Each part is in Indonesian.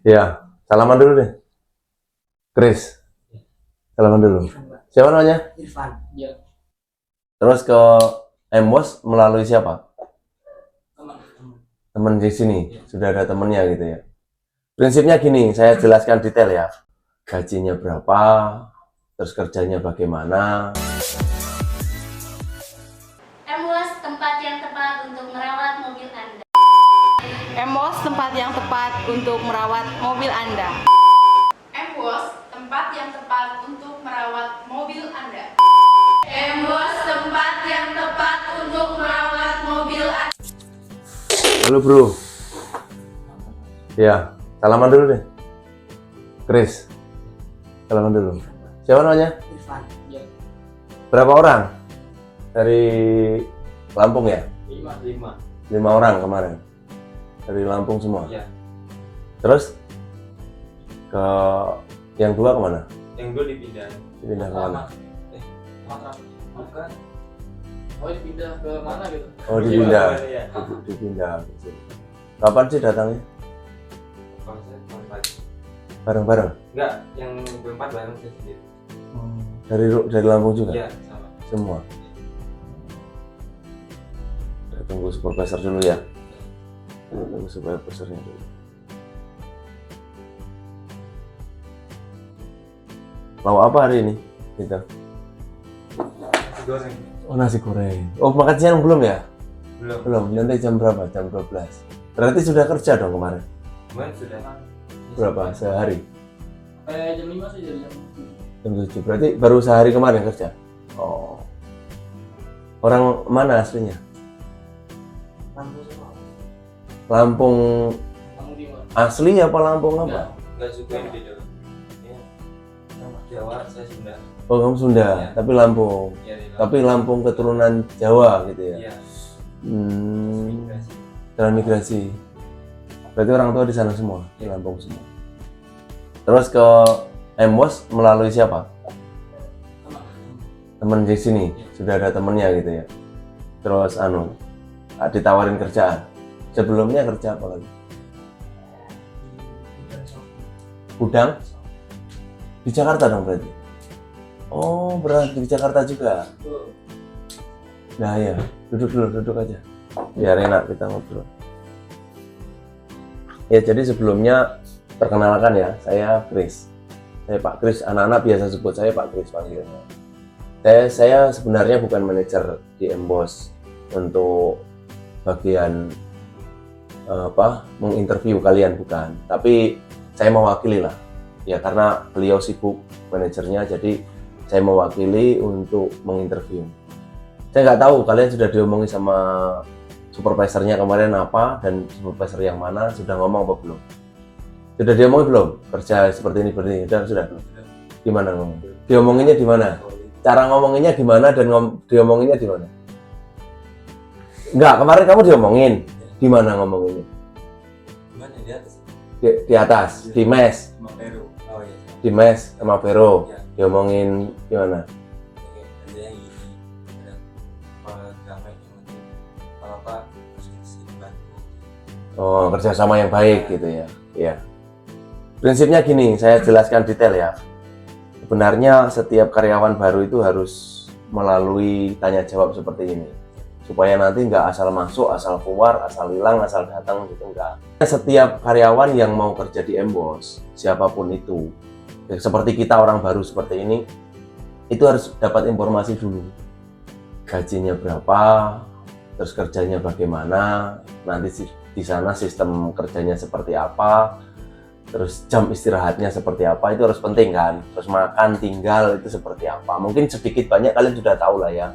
Ya, salaman dulu deh. Chris, salaman dulu. Siapa namanya? Irfan. Ya. Terus ke Embos melalui siapa? Teman. Temen di sini. Sudah ada temennya gitu ya. Prinsipnya gini, saya jelaskan detail ya. Gajinya berapa, terus kerjanya bagaimana. Embos, tempat yang tepat untuk merawat mobil Anda. Embos, tempat yang tepat untuk merawat mobil Anda. Embos, tempat yang tepat untuk merawat mobil Anda. Embos, tempat yang tepat untuk merawat mobil Anda. Halo bro. Ya, salaman dulu deh. Chris, salaman dulu. Siapa namanya? Irfan. Ya. Berapa orang? Dari Lampung ya? 5. 5 orang kemarin. Dari Lampung semua. Ya. Terus ke yang 2 kemana? Yang 2 dipindah. Dipindah kemana? Sumatera. Bukan. Oh, dipindah ke mana gitu? Oh dipindah. Iya. Dipindah. Kapan sih datangnya? Bareng-bareng? Enggak, yang berempat bareng saya sendiri. Dari Lampung juga? Iya, sama. Semua. Kita tunggu supervisor dulu ya. Kita tunggu supervisornya dulu. Mau apa hari ini? Gitu. Nasi goreng. Oh nasi goreng. Oh makan siang belum ya? Belum. Belum. Nanti jam berapa? Jam 12. Berarti sudah kerja dong kemarin? Kemarin sudah. Berapa? Sehari? Jam 5 sih, jam Jam 7. Berarti baru sehari kemarin kerja? Oh. Orang mana aslinya? Lampung semua. Lampung Lampung Timur. asli apa Lampung apa? Enggak suka yang beda. Ya. Jawa, saya Sunda. Oh kamu Sunda, Ya. tapi Lampung. Iya, di Lampung. Tapi Lampung keturunan Jawa gitu ya? Iya. Hmm, transmigrasi. Berarti orang tua di sana semua, di Lampung semua. Terus ke Embos melalui siapa? Temen di sini, sudah ada temennya gitu ya. Terus ditawarin kerjaan. Sebelumnya kerja apa lagi? Gudang? Di Jakarta dong berarti? Oh berarti di Jakarta juga? Nah ya, duduk aja. Biar enak kita ngobrol. Ya jadi sebelumnya perkenalkan ya, saya Chris. Saya Pak Chris, anak-anak biasa sebut saya Pak Chris panggilnya. Saya sebenarnya bukan manajer di Embos untuk bagian menginterview kalian, bukan. Tapi saya mewakili lah. Ya karena beliau sibuk manajernya, jadi saya mewakili untuk menginterview. Saya nggak tahu kalian sudah diomongi sama supervisornya kemarin apa, dan supervisor yang mana sudah ngomong apa belum? Sudah diomongin belum? Kerja seperti ini, sudah. Gimana ngomong? Diomonginnya di mana? Cara ngomonginnya gimana dan diomonginnya di mana? Enggak, kemarin kamu diomongin. Di mana ngomonginnya? Gimana di atas? Di atas, di mes. Sama Peru. Oh iya. Di mes sama Vero. Ya. Diomongin gimana? Kerjanya gini. Ada apa apa harus kasih bantu. Oh, kerjasama yang baik gitu ya. Iya. Prinsipnya gini, saya jelaskan detail ya. Sebenarnya setiap karyawan baru itu harus melalui tanya jawab seperti ini. Supaya nanti nggak asal masuk, asal keluar, asal hilang, asal datang gitu, enggak. Setiap karyawan yang mau kerja di Embos, siapapun itu, seperti kita orang baru seperti ini, itu harus dapat informasi dulu. Gajinya berapa, terus kerjanya bagaimana, nanti di sana sistem kerjanya seperti apa, terus jam istirahatnya seperti apa, itu harus penting kan. Terus makan, tinggal itu seperti apa. Mungkin sedikit banyak kalian sudah tahu lah ya,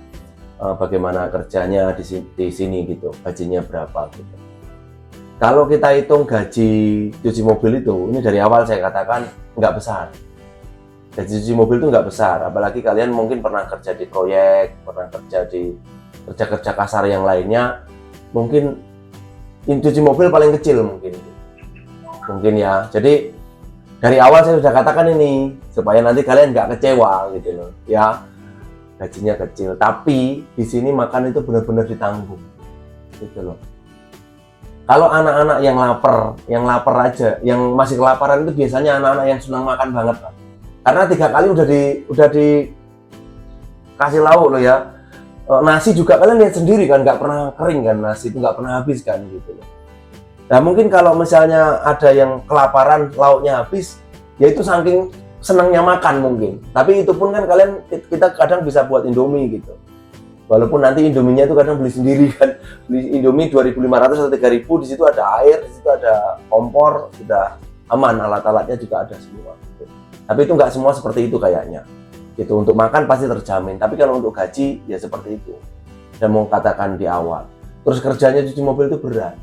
bagaimana kerjanya di sini gitu, gajinya berapa gitu. Kalau kita hitung gaji cuci mobil itu, ini dari awal saya katakan nggak besar. Gaji cuci mobil itu nggak besar, apalagi kalian mungkin pernah kerja di proyek, pernah kerja di kerja kasar yang lainnya, mungkin cuci mobil paling kecil mungkin ya. Jadi dari awal saya sudah katakan ini supaya nanti kalian nggak kecewa gitu loh ya. Gajinya kecil, tapi di sini makan itu benar-benar ditanggung gitu loh. Kalau anak-anak yang lapar aja, yang masih kelaparan itu biasanya anak-anak yang senang makan banget, Pak. Karena 3 kali udah dikasih lauk loh ya. Nasi juga kalian lihat sendiri kan, nggak pernah kering kan, nasi itu nggak pernah habis kan gitu loh. Nah mungkin kalau misalnya ada yang kelaparan lauknya habis, ya itu saking senangnya makan mungkin. Tapi itu pun kan kita kadang bisa buat Indomie gitu. Walaupun nanti Indominya itu kadang beli sendiri kan, beli Indomie 2.500 atau 3.000, di situ ada air, di situ ada kompor, sudah aman, alat-alatnya juga ada semua. Gitu. Tapi itu nggak semua seperti itu kayaknya. Gitu, untuk makan pasti terjamin, tapi kalau untuk gaji ya seperti itu. Saya mau katakan di awal. Terus kerjanya cuci mobil itu berat.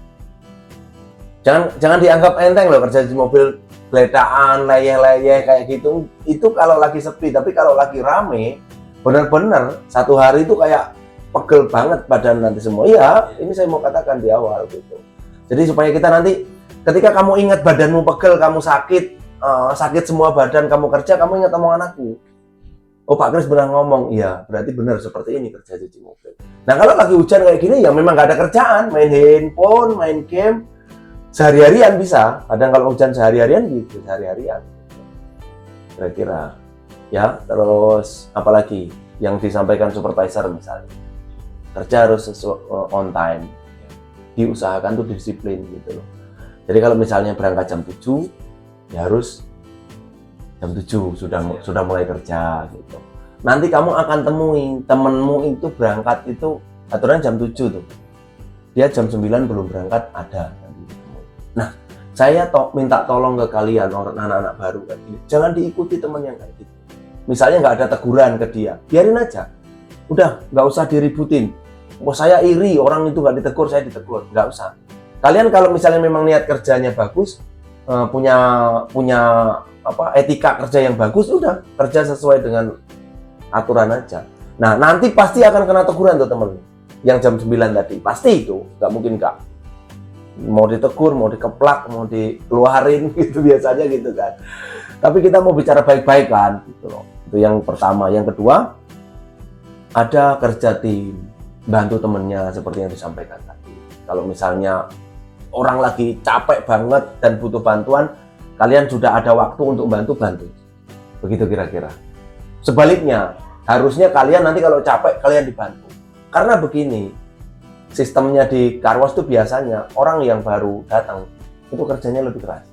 Jangan dianggap enteng loh kerja cuci mobil, geletaan, leyeh-leyeh kayak gitu. Itu kalau lagi sepi, tapi kalau lagi rame, benar-benar satu hari itu kayak pegel banget badan nanti semua. Iya, ini saya mau katakan di awal gitu. Jadi supaya kita nanti ketika kamu ingat badanmu pegel, kamu sakit semua badan, kamu kerja, kamu ingat omongan aku. Oh Pak Kris pernah ngomong, iya berarti benar seperti ini kerja cuci mobil. Nah kalau lagi hujan kayak gini ya memang gak ada kerjaan, main handphone, main game, sehari-harian bisa. Kadang kalau hujan sehari-harian gitu, sehari-harian. Kira-kira. Ya, terus apalagi yang disampaikan supervisor misalnya. Kerja harus on time. Diusahakan tuh disiplin gitu loh. Jadi kalau misalnya berangkat jam 7, ya harus jam 7 sudah mulai kerja gitu. Nanti kamu akan temui temenmu itu berangkat itu aturan jam 7 tuh. Dia jam 9 belum berangkat ada. Nah, saya minta tolong ke kalian orang anak-anak baru kayak gini. Jangan diikuti teman yang kayak gitu. Misalnya nggak ada teguran ke dia, biarin aja. Udah, nggak usah diributin. Oh saya iri, orang itu nggak ditegur, saya ditegur. Nggak usah. Kalian kalau misalnya memang niat kerjanya bagus, punya etika kerja yang bagus, udah kerja sesuai dengan aturan aja. Nah nanti pasti akan kena teguran tuh temen yang jam 9 tadi, pasti itu nggak mungkin nggak. Mau ditegur, mau dikeplak, mau dikeluarin gitu biasanya gitu kan. Tapi kita mau bicara baik-baik kan gitu loh. Itu yang pertama. Yang kedua, ada kerja tim, bantu temennya seperti yang disampaikan tadi. Kalau misalnya orang lagi capek banget dan butuh bantuan, kalian sudah ada waktu untuk bantu. Begitu kira-kira. Sebaliknya, harusnya kalian nanti kalau capek, kalian dibantu. Karena begini, sistemnya di car wash itu biasanya orang yang baru datang, itu kerjanya lebih keras.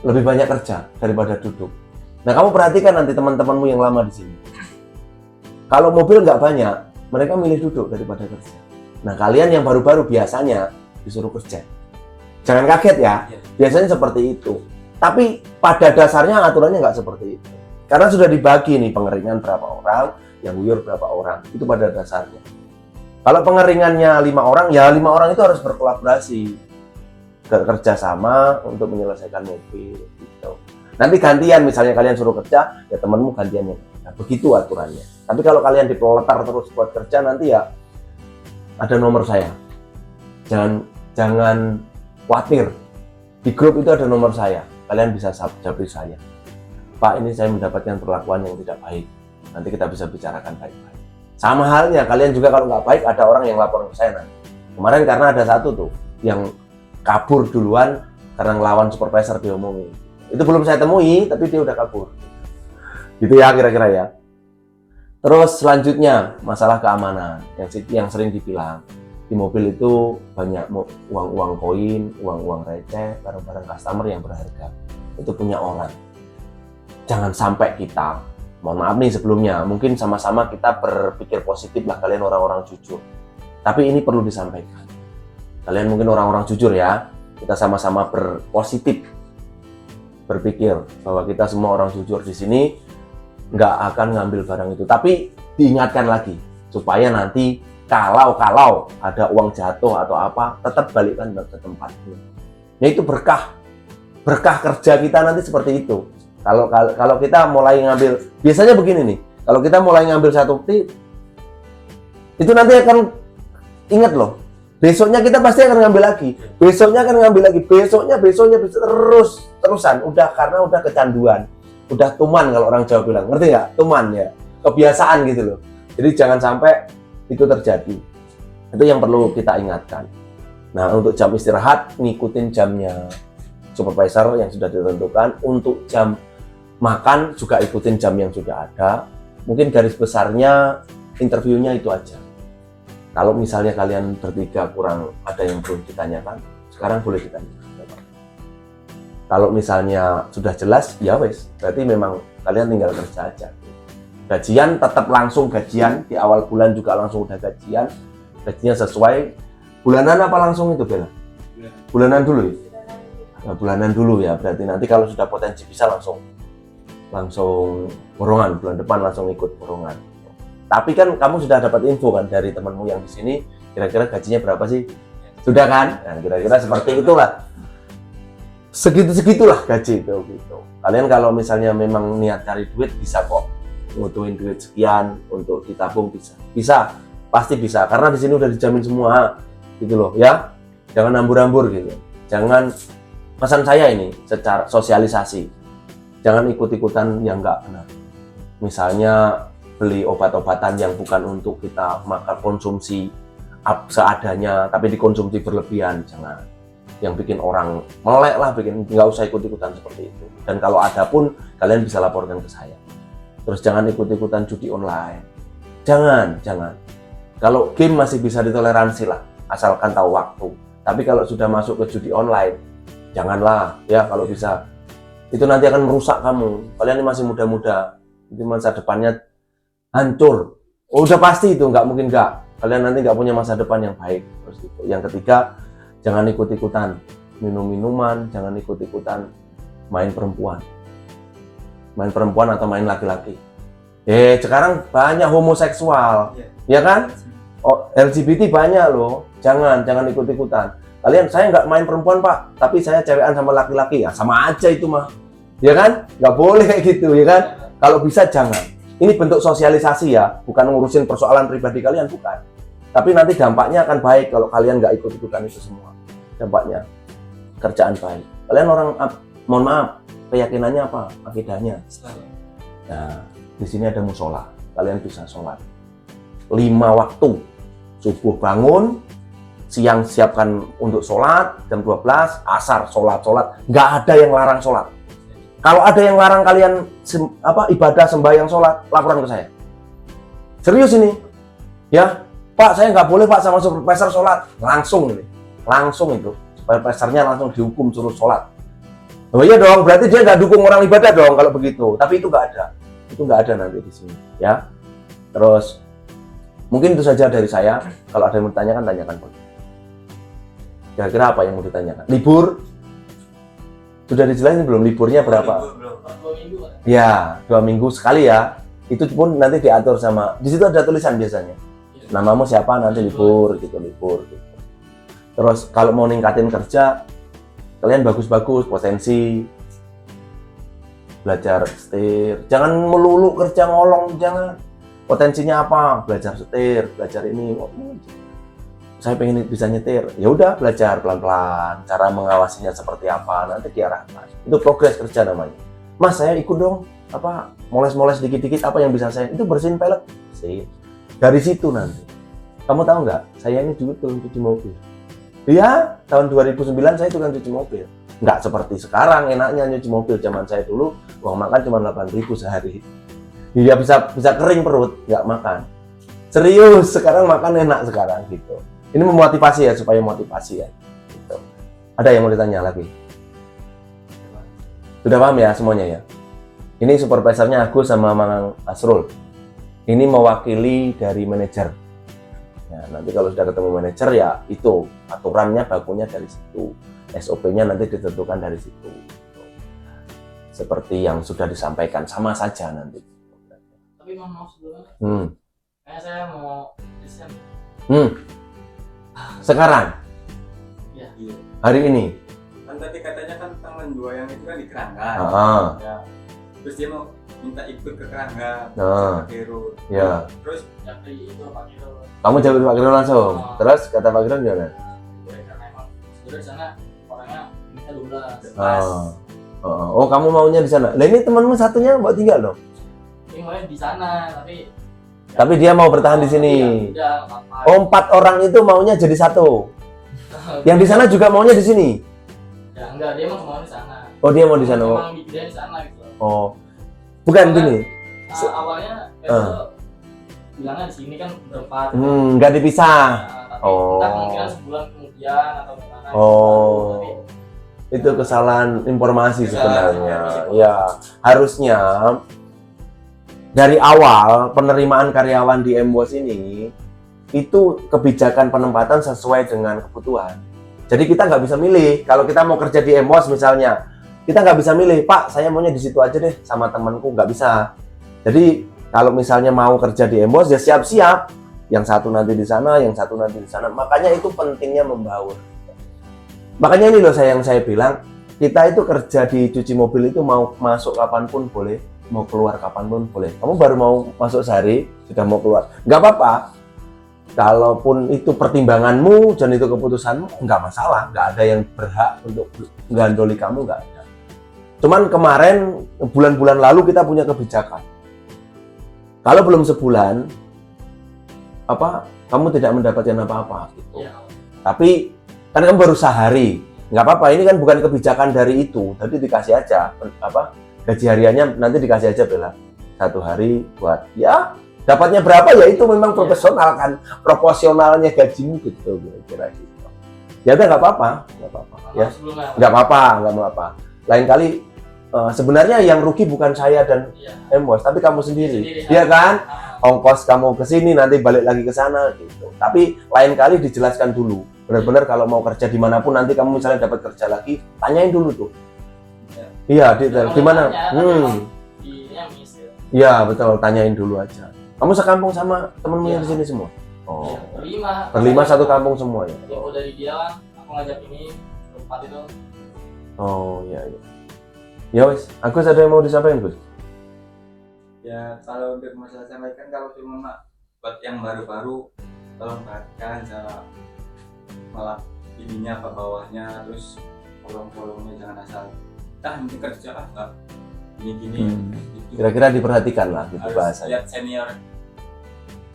Lebih banyak kerja daripada duduk. Nah, kamu perhatikan nanti teman-temanmu yang lama di sini. Kalau mobil nggak banyak, mereka milih duduk daripada kerja. Nah, kalian yang baru-baru biasanya disuruh kerja. Jangan kaget ya, biasanya seperti itu. Tapi pada dasarnya aturannya nggak seperti itu. Karena sudah dibagi nih pengeringan berapa orang, yang guyur berapa orang. Itu pada dasarnya. Kalau pengeringannya 5 orang, ya 5 orang itu harus berkolaborasi. Kerja sama untuk menyelesaikan mobil gitu. Nanti gantian, misalnya kalian suruh kerja, ya temenmu gantian. Nah, begitu aturannya. Tapi kalau kalian diproletar terus buat kerja, nanti ya ada nomor saya. Jangan khawatir. Di grup itu ada nomor saya. Kalian bisa japri saya. Pak, ini saya mendapatkan perlakuan yang tidak baik. Nanti kita bisa bicarakan baik-baik. Sama halnya, kalian juga kalau nggak baik, ada orang yang lapor ke saya nanti. Kemarin karena ada satu tuh, yang kabur duluan karena ngelawan supervisor diomongin. Itu belum saya temui, tapi dia udah kabur. Gitu ya kira-kira ya. Terus selanjutnya, masalah keamanan. Yang sering dibilang, di mobil itu banyak uang-uang koin, uang-uang receh, barang-barang customer yang berharga. Itu punya orang. Jangan sampai kita, mohon maaf nih sebelumnya, mungkin sama-sama kita berpikir positif lah, kalian orang-orang jujur. Tapi ini perlu disampaikan. Kalian mungkin orang-orang jujur ya, kita sama-sama berpositif, berpikir bahwa kita semua orang jujur di sini, nggak akan ngambil barang itu. Tapi diingatkan lagi, supaya nanti kalau ada uang jatuh atau apa, tetap balikkan ke tempatnya. Nah itu berkah kerja kita nanti seperti itu. Kalau kita mulai ngambil, biasanya begini nih, kalau kita mulai ngambil satu tip, itu nanti akan ingat loh. Besoknya kita pasti akan ngambil lagi, besoknya akan ngambil lagi, besoknya terusan, karena udah kecanduan, udah tuman kalau orang Jawa bilang, ngerti nggak? Tuman ya, kebiasaan gitu loh. Jadi jangan sampai itu terjadi. Itu yang perlu kita ingatkan. Nah, untuk jam istirahat ngikutin jamnya supervisor yang sudah ditentukan. Untuk jam makan juga ikutin jam yang sudah ada. Mungkin garis besarnya interviewnya itu aja. Kalau misalnya kalian bertiga kurang ada yang belum ditanyakan, sekarang boleh ditanyakan. Kalau misalnya sudah jelas, ya wes, berarti memang kalian tinggal kerja aja. Gajian tetap langsung gajian, di awal bulan juga langsung udah gajian. Gajinya sesuai. Bulanan apa langsung itu, Bella? Bulanan dulu ya? Nah, bulanan dulu ya, berarti nanti kalau sudah potensi bisa langsung borongan, bulan depan langsung ikut borongan. Tapi kan kamu sudah dapat info kan dari temanmu yang di sini, kira-kira gajinya berapa sih? Sudah kan? Nah, kira-kira seperti itulah. Segitulah gaji itu gitu. Kalian kalau misalnya memang niat cari duit bisa kok. Ngutuin duit sekian untuk ditabung bisa, pasti bisa karena di sini udah dijamin semua gitu loh ya. Jangan hambur-hambur gitu. Jangan, pesan saya ini secara sosialisasi, jangan ikut-ikutan yang nggak benar. Misalnya beli obat-obatan yang bukan untuk kita makan konsumsi seadanya tapi dikonsumsi berlebihan, jangan. Yang bikin orang melek lah, nggak usah ikut-ikutan seperti itu. Dan kalau ada pun kalian bisa laporkan ke saya. Terus jangan ikut-ikutan judi online. Jangan. Kalau game masih bisa ditoleransi lah, asalkan tahu waktu. Tapi kalau sudah masuk ke judi online, janganlah ya kalau bisa. Itu nanti akan merusak kamu. Kalian ini masih muda-muda, itu masa depannya hancur. Oh, udah pasti itu, nggak mungkin nggak. Kalian nanti nggak punya masa depan yang baik. Terus gitu. Yang ketiga, jangan ikut-ikutan minum-minuman, jangan ikut-ikutan main perempuan atau main laki-laki. Sekarang banyak homoseksual, ya kan? Oh, LGBT banyak loh. Jangan ikut-ikutan. Saya nggak main perempuan pak, tapi saya cewekan sama laki-laki, ya sama aja itu mah, ya kan? Nggak boleh kayak gitu, ya kan? Kalau bisa jangan. Ini bentuk sosialisasi ya, bukan ngurusin persoalan pribadi kalian, bukan. Tapi nanti dampaknya akan baik kalau kalian nggak ikut-ikutan itu semua. Dampaknya kerjaan baik. Kalian orang, mohon maaf, keyakinannya apa? Akidahnya. Nah, di sini ada musola. Kalian bisa sholat 5 waktu. Subuh bangun, siang siapkan untuk sholat, jam 12, asar sholat. Nggak ada yang larang sholat. Kalau ada yang larang kalian ibadah sembahyang sholat, laporan ke saya. Serius ini, ya Pak, saya nggak boleh Pak sama supervisor sholat. Langsung itu, supervisornya langsung dihukum suruh sholat. Oh iya dong, berarti dia nggak dukung orang ibadah dong kalau begitu. Tapi itu nggak ada nanti di sini, ya. Terus mungkin itu saja dari saya. Kalau ada yang mau ditanyakan, tanyakan. Kira-kira apa yang mau ditanyakan? Libur? Sudah dijelasin belum liburnya berapa? 2 minggu kan? Ya, 2 minggu sekali ya. Itu pun nanti diatur sama, di situ ada tulisan biasanya. Namamu siapa nanti libur gitu. Terus kalau mau ningkatin kerja, kalian bagus-bagus, potensi belajar setir. Jangan melulu kerja ngolong, jangan. Potensinya apa? Belajar setir, belajar ini. Saya pengen bisa nyetir, ya udah belajar pelan-pelan, cara mengawasinya seperti apa, nanti diarahkan. Itu progres kerja namanya. Mas, saya ikut dong, moles-moles dikit-dikit, apa yang bisa saya, itu bersihin pelek, sih. Dari situ nanti. Kamu tahu nggak, saya ini dulu tukang cuci mobil. Iya, tahun 2009 saya tukang cuci mobil. Nggak seperti sekarang, enaknya nyuci mobil. Zaman saya dulu, uang makan cuma 8.000 sehari. Iya, bisa kering perut, nggak makan. Serius, sekarang makan enak sekarang gitu. Ini memotivasi ya, supaya motivasi ya. Gitu. Ada yang mau ditanya lagi? Sudah paham ya semuanya ya? Ini supervisornya Agus sama Mang Asrul. Ini mewakili dari manajer. Nah, nanti kalau sudah ketemu manajer ya itu aturannya bakunya dari situ. SOP-nya nanti ditentukan dari situ. Seperti yang sudah disampaikan, sama saja nanti. Tapi mau sebelumnya, kayak saya mau desain. Sekarang? Iya. Hari ini? Kan tadi katanya kan tanggal 2 yang itu kan di Keranggan. Ya. Terus dia mau minta ikut ke Keranggan, Pak Kiro. Ya. Terus Jadi itu Pak Kiro. Kamu jawab Pak Kiro langsung. Terus kata Pak Kiro gimana? Karena emang sebenarnya di sana orangnya minta 12. Oh, kamu maunya di sana. Lah ini temanmu satunya mau tinggal dong? Ini mulai di sana, Tapi dia mau bertahan di sini. Iya, Oh, 4 orang itu maunya jadi 1. Yang di sana juga maunya di sini. Ya enggak, dia emang mau di sana. Oh, dia mau di sana. Emang dia di sana gitu. Oh. Bukan gini. Awalnya itu bilangnya di sini kan berempat. Nggak dipisah. Tapi Oh. entah kemungkinan sebulan kemudian atau gimana. Oh. Tapi, Itu kesalahan informasi Kesalahan sebenarnya. informasi. Ya, harusnya dari awal penerimaan karyawan di MWOS ini itu kebijakan penempatan sesuai dengan kebutuhan. Jadi kita nggak bisa milih. Kalau kita mau kerja di MWOS misalnya, kita nggak bisa milih, Pak, saya maunya di situ aja deh sama temanku, nggak bisa. Jadi kalau misalnya mau kerja di MWOS ya siap-siap. Yang satu nanti di sana, yang satu nanti di sana. Makanya itu pentingnya membaur. Makanya ini loh yang saya bilang, kita itu kerja di cuci mobil itu mau masuk kapanpun boleh, mau keluar kapanpun boleh. Kamu baru mau masuk sehari, sudah mau keluar. Nggak apa-apa. Kalaupun itu pertimbanganmu dan itu keputusanmu, nggak masalah. Nggak ada yang berhak untuk menggandoli kamu, nggak ada. Cuman kemarin, bulan-bulan lalu kita punya kebijakan. Kalau belum sebulan, kamu tidak mendapatkan apa-apa. Gitu. ya, Tapi kan kamu baru sehari, nggak apa-apa. Ini kan bukan kebijakan dari itu. Jadi dikasih aja gaji hariannya nanti dikasih aja Bella. 1 hari buat ya dapatnya berapa ya itu memang profesional kan, proporsionalnya gajimu gitu kira-kira gitu. Ya udah nggak apa-apa ya, sebelumnya. nggak apa-apa. Lain kali sebenarnya yang rugi bukan saya dan MWOS, tapi kamu sendiri. Iya kan? Ongkos kamu ke sini nanti balik lagi ke sana gitu. Tapi lain kali dijelaskan dulu. Benar-benar kalau mau kerja dimanapun nanti kamu misalnya dapat kerja lagi, tanyain dulu tuh. Iya, di mana? Iya, betul, tanyain dulu aja. Kamu sekampung sama temenmu yang di sini semua? Oh. Berlima satu kampung semua ya. Ya udah di dia kan, aku ngajak ini berempat itu. Oh, iya. Ya wes, Agus ada yang mau disampaikan, Gus? Ya kalau untuk masalah sampaikan, kalau cuma buat yang baru-baru, tolong perhatikan cara malah ininya apa bawahnya, terus kolom-kolomnya jangan asal nanti kerja enggak gini-gini gitu. Kira-kira diperhatikan lah gitu Harus bahasanya. lihat senior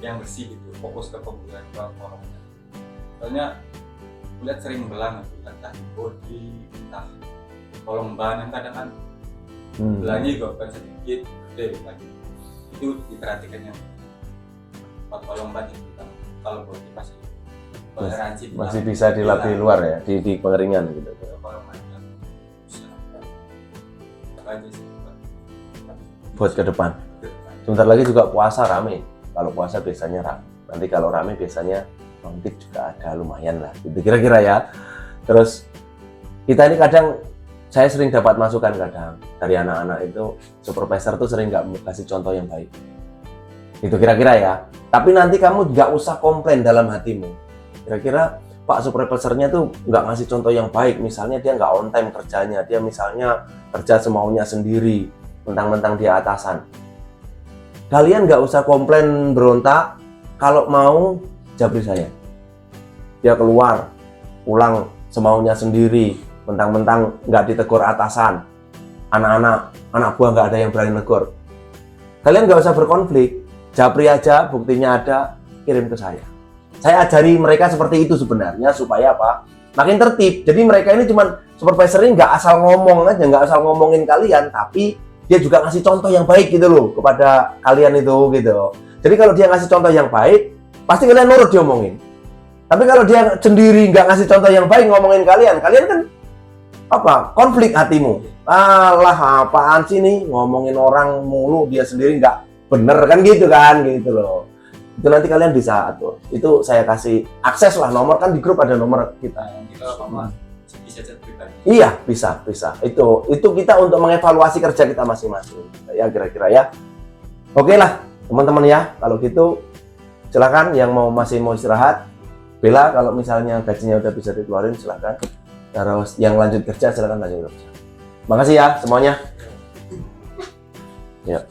yang bersih gitu, fokus ke pembuatan kolomnya. Soalnya kulihat sering belang, entah di body, entah kolom ban, kadang kan belangnya juga bukan sedikit, gede lagi. Itu diperhatikan yang kolom ban itu kan, kalau body pasti toleransi masih bisa dilap di luar ya, di pengeringan gitu. Buat ke depan. Sebentar lagi juga puasa rame. Kalau puasa biasanya rame. Nanti kalau rame biasanya mangkit juga ada lumayan lah. Gitu kira-kira ya. Terus kita ini kadang saya sering dapat masukan kadang dari anak-anak itu, supervisor tuh sering nggak kasih contoh yang baik. Itu kira-kira ya. Tapi nanti kamu nggak usah komplain dalam hatimu. Kira-kira Pak supervisornya tuh nggak ngasih contoh yang baik. Misalnya dia nggak on time kerjanya. Dia misalnya kerja semaunya sendiri. Mentang-mentang dia atasan. Kalian nggak usah komplain berontak. Kalau mau jabri saya. Dia keluar, pulang semaunya sendiri. Mentang-mentang nggak ditegur atasan. Anak buah nggak ada yang berani negur. Kalian nggak usah berkonflik. Jabri aja, buktinya ada, kirim ke saya. Saya ajari mereka seperti itu sebenarnya supaya apa? Makin tertib. Jadi mereka ini cuman supervisor ini nggak asal ngomong aja, nggak asal ngomongin kalian, tapi dia juga ngasih contoh yang baik gitu loh kepada kalian itu gitu. Jadi kalau dia ngasih contoh yang baik, pasti kalian nurut dia omongin. Tapi kalau dia sendiri nggak ngasih contoh yang baik ngomongin kalian kan konflik hatimu. Alah apaan sih nih ngomongin orang mulu, dia sendiri nggak bener kan gitu loh. Itu nanti kalian bisa atur. Itu saya kasih akses lah, nomor kan di grup ada nomor kita. Bisa chat pribadi. Iya, bisa. Itu kita untuk mengevaluasi kerja kita masing-masing. Ya kira-kira ya. Oke lah, teman-teman ya. Kalau gitu silakan yang masih mau istirahat. Bella kalau misalnya gajinya udah bisa dikeluarin silakan. Terus yang lanjut kerja silakan lanjut kerja. Makasih ya semuanya. Ya.